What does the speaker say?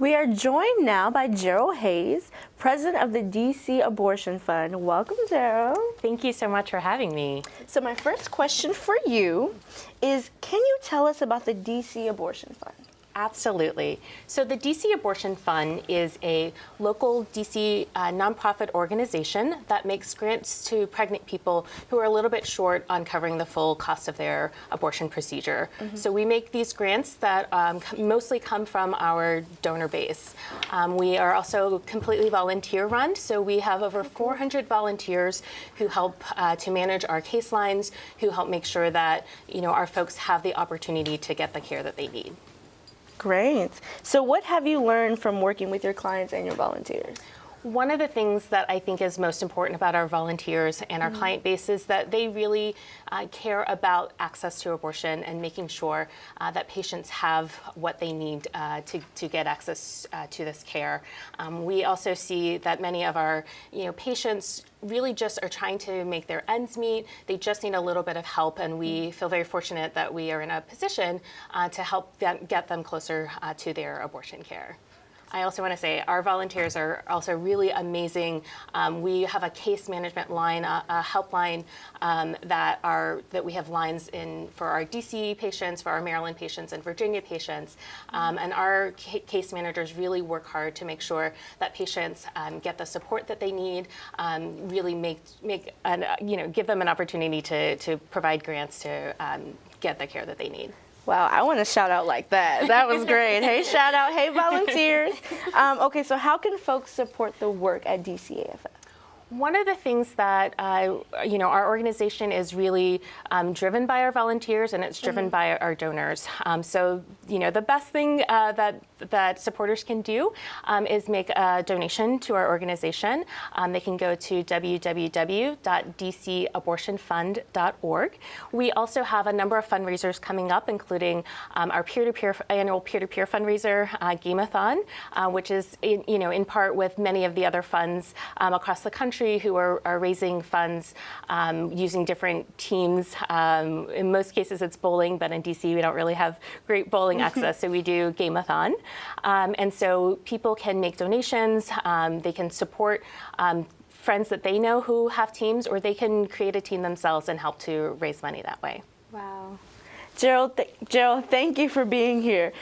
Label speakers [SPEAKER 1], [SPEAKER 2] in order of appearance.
[SPEAKER 1] We are joined now by Jeryl Hayes, president of the DC Abortion Fund. Welcome, Jeryl.
[SPEAKER 2] Thank you so much for having me.
[SPEAKER 1] So my first question for you is, can you tell us about the DC Abortion Fund?
[SPEAKER 2] Absolutely. So the DC Abortion Fund is a local DC nonprofit organization that makes grants to pregnant people who are a little bit short on covering the full cost of their abortion procedure. So we make these grants that mostly come from our donor base. We are also completely volunteer run, so we have over 400 volunteers who help to manage our case lines, who help make sure that our folks have the opportunity to get the care that they need.
[SPEAKER 1] Great. So what have you learned from working with your clients and your volunteers?
[SPEAKER 2] One of the things that I think is most important about our volunteers and our client base is that they really care about access to abortion and making sure that patients have what they need to get access to this care. We also see that many of our patients really just are trying to make their ends meet. They just need a little bit of help, and we feel very fortunate that we are in a position to help them get them closer to their abortion care. I also want to say our volunteers are also really amazing. We have a case management line, a helpline that we have lines in for our DC patients, for our Maryland patients, and Virginia patients. And our case managers really work hard to make sure that patients get the support that they need. Really give them an opportunity to provide grants to get the care that they need.
[SPEAKER 1] Wow, I want to shout out like that. That was great. Hey, shout out. Hey, volunteers. Okay, so how can folks support the work at DCAFF?
[SPEAKER 2] One of the things that our organization is really driven by our volunteers, and it's driven by our donors. So the best thing that supporters can do is make a donation to our organization. They can go to www.dcabortionfund.org. We also have a number of fundraisers coming up, including our annual peer-to-peer fundraiser, Game-a-thon, which is in part with many of the other funds across the country who are raising funds using different teams. In most cases, it's bowling, but in DC, we don't really have great bowling access, so we do Game-a-thon. And so people can make donations, they can support friends that they know who have teams, or they can create a team themselves and help to raise money that way.
[SPEAKER 1] Wow. Jeryl, thank you for being here.